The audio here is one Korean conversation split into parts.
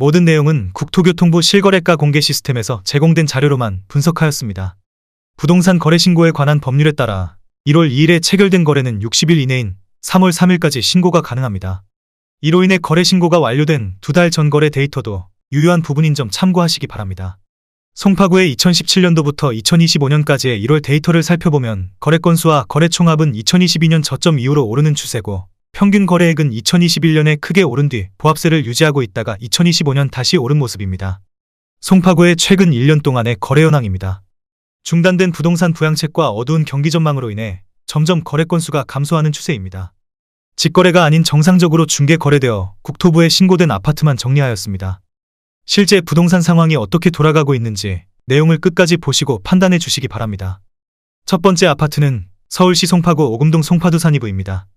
모든 내용은 국토교통부 실거래가 공개 시스템에서 제공된 자료로만 분석하였습니다. 부동산 거래 신고에 관한 법률에 따라 1월 2일에 체결된 거래는 60일 이내인 3월 3일까지 신고가 가능합니다. 이로 인해 거래 신고가 완료된 2달 전 거래 데이터도 유효한 부분인 점 참고하시기 바랍니다. 송파구의 2017년도부터 2025년까지의 1월 데이터를 살펴보면 거래 건수와 거래 총합은 2022년 저점 이후로 오르는 추세고 평균 거래액은 2021년에 크게 오른 뒤 보합세를 유지하고 있다가 2025년 다시 오른 모습입니다. 송파구의 최근 1년 동안의 거래 현황입니다. 중단된 부동산 부양책과 어두운 경기 전망으로 인해 점점 거래 건수가 감소하는 추세입니다. 직거래가 아닌 정상적으로 중개 거래되어 국토부에 신고된 아파트만 정리하였습니다. 실제 부동산 상황이 어떻게 돌아가고 있는지 내용을 끝까지 보시고 판단해 주시기 바랍니다. 첫 번째 아파트는 서울시 송파구 오금동 송파두 산이부입니다.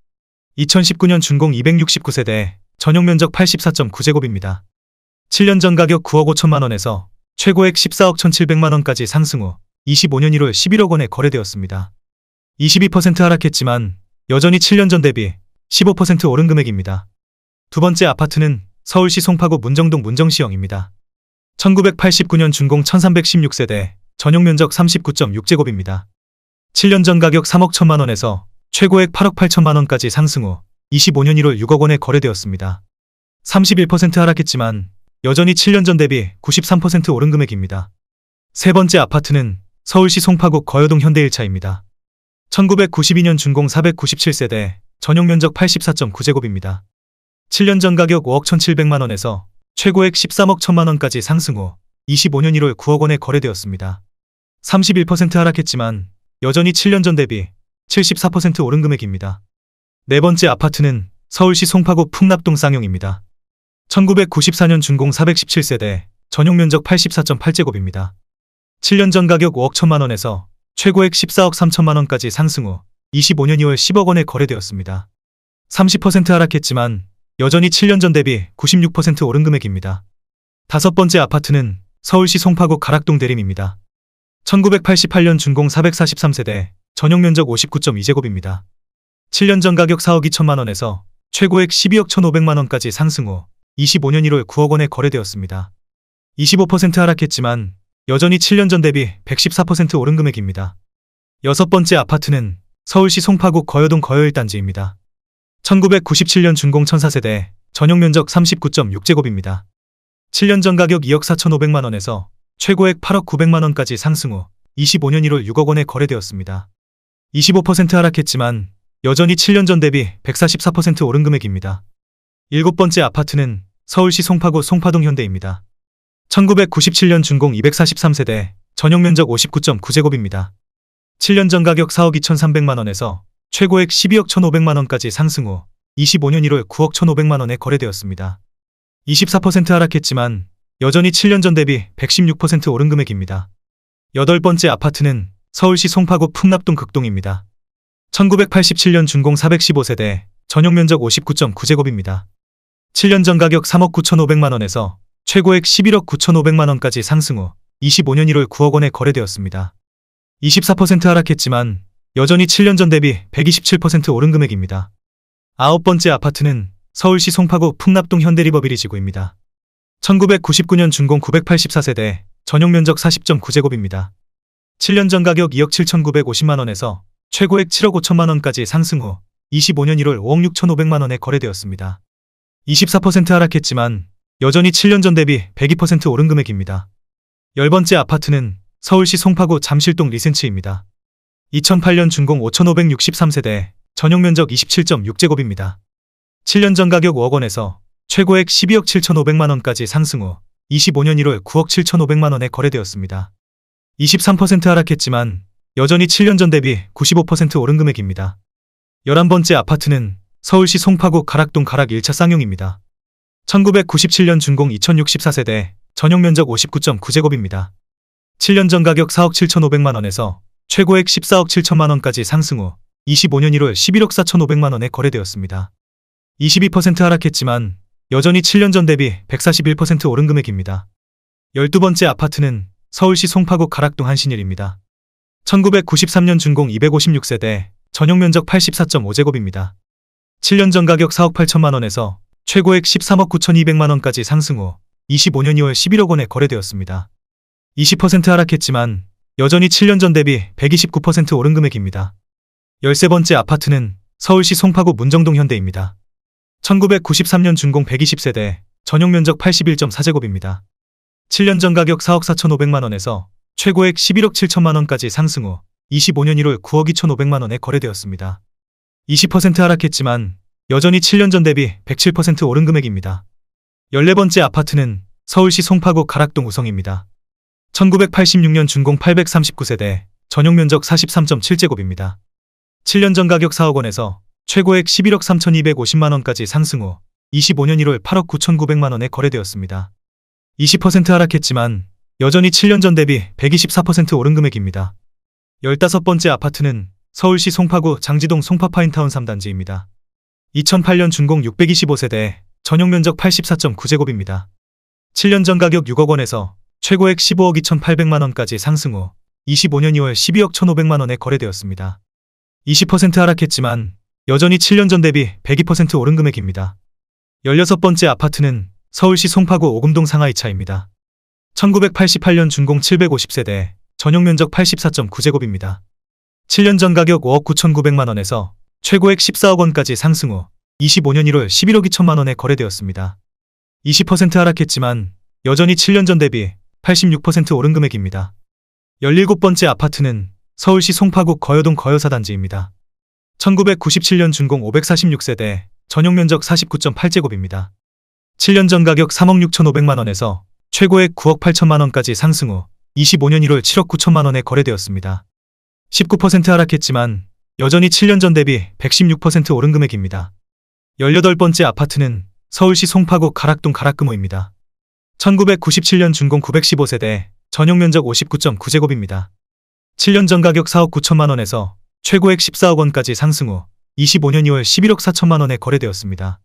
2019년 준공 269세대, 전용면적 84.9제곱입니다. 7년 전 가격 9억 5천만 원에서 최고액 14억 1,700만 원까지 상승 후 25년 1월 11억 원에 거래되었습니다. 22% 하락했지만 여전히 7년 전 대비 15% 오른 금액입니다. 두 번째 아파트는 서울시 송파구 문정동 문정시형입니다. 1989년 준공 1316세대, 전용면적 39.6제곱입니다. 7년 전 가격 3억 1천만 원에서 최고액 8억 8천만 원까지 상승 후 25년 1월 6억 원에 거래되었습니다. 31% 하락했지만 여전히 7년 전 대비 93% 오른 금액입니다. 세 번째 아파트는 서울시 송파구 거여동 현대일차입니다. 1992년 준공 497세대, 전용면적 84.9제곱입니다. 7년 전 가격 5억 1,700만 원에서 최고액 13억 1천만 원까지 상승 후 25년 1월 9억 원에 거래되었습니다. 31% 하락했지만 여전히 7년 전 대비 74% 오른 금액입니다. 네 번째 아파트는 서울시 송파구 풍납동 쌍용입니다. 1994년 준공 417세대, 전용면적 84.8제곱입니다. 7년 전 가격 5억 1천만 원에서 최고액 14억 3천만 원까지 상승 후 25년 2월 10억 원에 거래되었습니다. 30% 하락했지만 여전히 7년 전 대비 96% 오른 금액입니다. 다섯 번째 아파트는 서울시 송파구 가락동 대림입니다. 1988년 준공 443세대, 전용면적 59.2제곱입니다. 7년 전 가격 4억 2천만 원에서 최고액 12억 1,500만 원까지 상승 후 25년 1월 9억 원에 거래되었습니다. 25% 하락했지만 여전히 7년 전 대비 114% 오른 금액입니다. 여섯 번째 아파트는 서울시 송파구 거여동 거여일단지입니다. 1997년 준공 1004세대, 전용면적 39.6제곱입니다. 7년 전 가격 2억 4,500만 원에서 최고액 8억 900만 원까지 상승 후 25년 1월 6억 원에 거래되었습니다. 25% 하락했지만 여전히 7년 전 대비 144% 오른 금액입니다. 일곱 번째 아파트는 서울시 송파구 송파동 현대입니다. 1997년 준공 243세대, 전용면적 59.9제곱입니다. 7년 전 가격 4억 2,300만 원에서 최고액 12억 1,500만 원까지 상승 후 25년 1월 9억 1,500만 원에 거래되었습니다. 24% 하락했지만 여전히 7년 전 대비 116% 오른 금액입니다. 여덟 번째 아파트는 서울시 송파구 풍납동 극동입니다. 1987년 준공 415세대, 전용면적 59.9제곱입니다. 7년 전 가격 3억 9,500만 원에서 최고액 11억 9,500만 원까지 상승 후 25년 1월 9억 원에 거래되었습니다. 24% 하락했지만 여전히 7년 전 대비 127% 오른 금액입니다. 아홉 번째 아파트는 서울시 송파구 풍납동 현대리버비리지구입니다. 1999년 준공 984세대, 전용면적 40.9제곱입니다. 7년 전 가격 2억 7,950만 원에서 최고액 7억 5천만 원까지 상승 후 25년 1월 5억 6,500만 원에 거래되었습니다. 24% 하락했지만 여전히 7년 전 대비 102% 오른 금액입니다. 열 번째 아파트는 서울시 송파구 잠실동 리센츠입니다. 2008년 준공 5,563세대, 전용면적 27.6제곱입니다. 7년 전 가격 5억 원에서 최고액 12억 7,500만 원까지 상승 후 25년 1월 9억 7,500만 원에 거래되었습니다. 23% 하락했지만 여전히 7년 전 대비 95% 오른 금액입니다. 11번째 아파트는 서울시 송파구 가락동 가락 1차 쌍용입니다. 1997년 준공 2064세대, 전용면적 59.9제곱입니다. 7년 전 가격 4억 7,500만 원에서 최고액 14억 7천만 원까지 상승 후 25년 1월 11억 4,500만 원에 거래되었습니다. 22% 하락했지만 여전히 7년 전 대비 141% 오른 금액입니다. 12번째 아파트는 서울시 송파구 가락동 한신일입니다. 1993년 준공 256세대, 전용면적 84.5제곱입니다. 7년 전 가격 4억 8천만 원에서 최고액 13억 9,200만 원까지 상승 후 25년 2월 11억 원에 거래되었습니다. 20% 하락했지만 여전히 7년 전 대비 129% 오른 금액입니다. 13번째 아파트는 서울시 송파구 문정동 현대입니다. 1993년 준공 120세대, 전용 면적 81.4제곱입니다. 7년 전 가격 4억 4,500만 원에서 최고액 11억 7천만 원까지 상승 후 25년 1월 9억 2,500만 원에 거래되었습니다. 20% 하락했지만 여전히 7년 전 대비 107% 오른 금액입니다. 14번째 아파트는 서울시 송파구 가락동 우성입니다. 1986년 준공 839세대, 전용 면적 43.7제곱입니다. 7년 전 가격 4억 원에서 최고액 11억 3,250만 원까지 상승 후 25년 1월 8억 9,900만 원에 거래되었습니다. 20% 하락했지만 여전히 7년 전 대비 124% 오른 금액입니다. 15번째 아파트는 서울시 송파구 장지동 송파파인타운 3단지입니다. 2008년 준공 625세대, 전용 면적 84.9제곱입니다. 7년 전 가격 6억 원에서 최고액 15억 2,800만 원까지 상승 후 25년 2월 12억 1,500만 원에 거래되었습니다. 20% 하락했지만 여전히 7년 전 대비 102% 오른 금액입니다. 16번째 아파트는 서울시 송파구 오금동 상하이차입니다. 1988년 준공 750세대, 전용 면적 84.9제곱입니다. 7년 전 가격 5억 9,900만 원에서 최고액 14억 원까지 상승 후 25년 1월 11억 2천만 원에 거래되었습니다. 20% 하락했지만 여전히 7년 전 대비 86% 오른 금액입니다. 17번째 아파트는 서울시 송파구 거여동 거여사단지입니다. 1997년 준공 546세대, 전용 면적 49.8제곱입니다. 7년 전 가격 3억 6,500만 원에서 최고액 9억 8천만 원까지 상승 후 25년 1월 7억 9천만 원에 거래되었습니다. 19% 하락했지만 여전히 7년 전 대비 116% 오른 금액입니다. 18번째 아파트는 서울시 송파구 가락동 가락금호입니다. 1997년 준공 915세대, 전용 면적 59.9제곱입니다. 7년 전 가격 4억 9천만 원에서 최고액 14억 원까지 상승 후 25년 2월 11억 4천만 원에 거래되었습니다.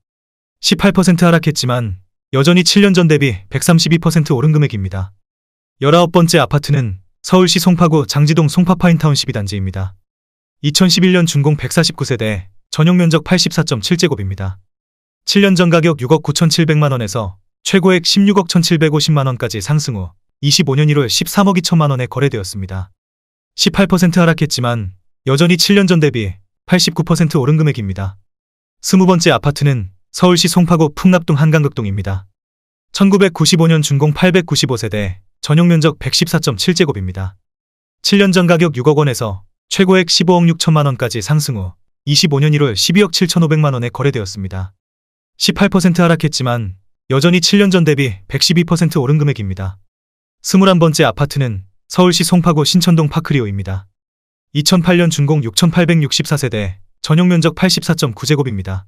18% 하락했지만 여전히 7년 전 대비 132% 오른 금액입니다. 19번째 아파트는 서울시 송파구 장지동 송파파인타운 12단지입니다. 2011년 준공 149세대, 전용 면적 84.7제곱입니다. 7년 전 가격 6억 9,700만 원에서 최고액 16억 1,750만 원까지 상승 후 25년 1월 13억 2천만 원에 거래되었습니다. 18% 하락했지만 여전히 7년 전 대비 89% 오른 금액입니다. 20번째 아파트는 서울시 송파구 풍납동 한강극동입니다. 1995년 준공 895세대, 전용 면적 114.7제곱입니다. 7년 전 가격 6억 원에서 최고액 15억 6천만 원까지 상승 후 25년 1월 12억 7,500만 원에 거래되었습니다. 18% 하락했지만 여전히 7년 전 대비 112% 오른 금액입니다. 21번째 아파트는 서울시 송파구 신천동 파크리오입니다. 2008년 준공 6,864세대, 전용 면적 84.9제곱입니다.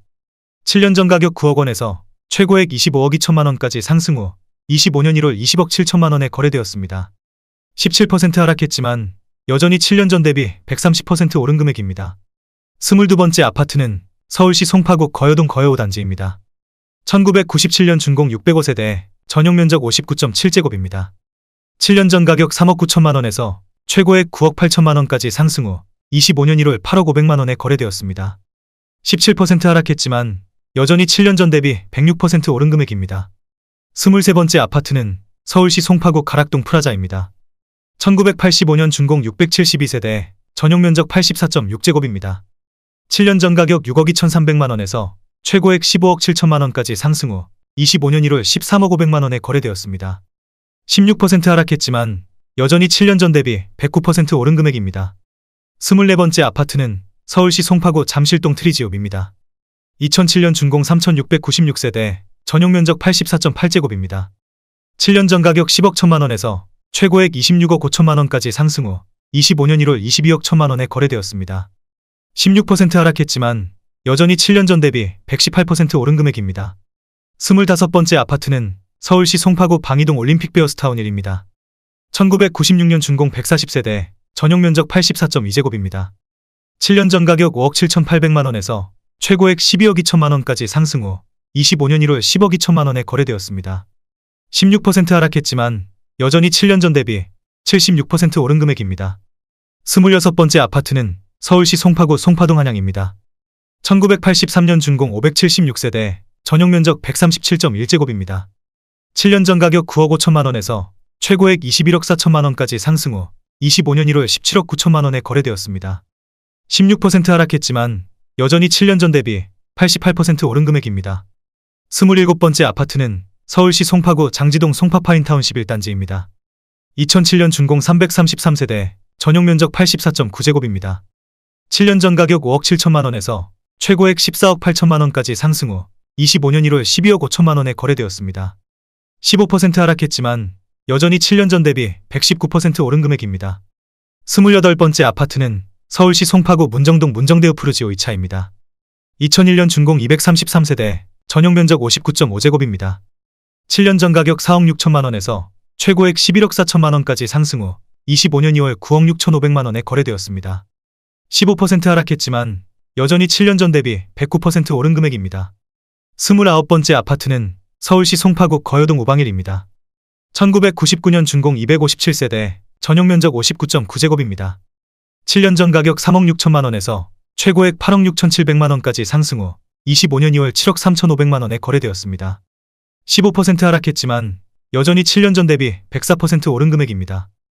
7년 전 가격 9억 원에서 최고액 25억 2천만 원까지 상승 후 25년 1월 20억 7천만 원에 거래되었습니다. 17% 하락했지만 여전히 7년 전 대비 130% 오른 금액입니다. 22번째 아파트는 서울시 송파구 거여동 거여호단지입니다. 1997년 준공 605세대, 전용 면적 59.7제곱입니다. 7년 전 가격 3억 9천만 원에서 최고액 9억 8천만 원까지 상승 후 25년 1월 8억 500만 원에 거래되었습니다. 17% 하락했지만 여전히 7년 전 대비 106% 오른 금액입니다. 23번째 아파트는 서울시 송파구 가락동 프라자입니다. 1985년 준공 672세대, 전용 면적 84.6제곱입니다. 7년 전 가격 6억 2,300만 원에서 최고액 15억 7천만 원까지 상승 후 25년 1월 13억 500만 원에 거래되었습니다. 16% 하락했지만 여전히 7년 전 대비 109% 오른 금액입니다. 24번째 아파트는 서울시 송파구 잠실동 트리지옵입니다. 2007년 준공 3,696세대, 전용 면적 84.8제곱입니다. 7년 전 가격 10억 1천만 원에서 최고액 26억 5천만 원까지 상승 후 25년 1월 22억 1천만 원에 거래되었습니다. 16% 하락했지만 여전히 7년 전 대비 118% 오른 금액입니다. 25번째 아파트는 서울시 송파구 방이동 올림픽베어스타운 1입니다. 1996년 준공 140세대, 전용 면적 84.2제곱입니다. 7년 전 가격 5억 7,800만 원에서 최고액 12억 2천만 원까지 상승 후 25년 1월 10억 2천만 원에 거래되었습니다. 16% 하락했지만 여전히 7년 전 대비 76% 오른 금액입니다. 26번째 아파트는 서울시 송파구 송파동 한양입니다. 1983년 준공 576세대, 전용 면적 137.1제곱입니다. 7년 전 가격 9억 5천만 원에서 최고액 21억 4천만 원까지 상승 후 25년 1월 17억 9천만 원에 거래되었습니다. 16% 하락했지만 여전히 7년 전 대비 88% 오른 금액입니다. 27번째 아파트는 서울시 송파구 장지동 송파파인타운십 1단지입니다. 2007년 준공 333세대, 전용 면적 84.9제곱입니다. 7년 전 가격 5억 7천만 원에서 최고액 14억 8천만 원까지 상승 후 25년 1월 12억 5천만 원에 거래되었습니다. 15% 하락했지만 여전히 7년 전 대비 119% 오른 금액입니다. 28번째 아파트는 서울시 송파구 문정동 문정대우 푸르지오 2차입니다. 2001년 준공 233세대, 전용 면적 59.5제곱입니다. 7년 전 가격 4억 6천만 원에서 최고액 11억 4천만 원까지 상승 후 25년 2월 9억 6천5백만 원에 거래되었습니다. 15% 하락했지만 여전히 7년 전 대비 109% 오른 금액입니다. 29번째 아파트는 서울시 송파구 거여동 우방일입니다. 1999년 준공 257세대, 전용 면적 59.9제곱입니다. 7년 전 가격 3억 6천만 원에서 최고액 8억 6천7백만 원까지 상승 후 25년 2월 7억 3천5백만 원에 거래되었습니다. 15% 하락했지만 여전히 7년 전 대비 104% 오른 금액입니다.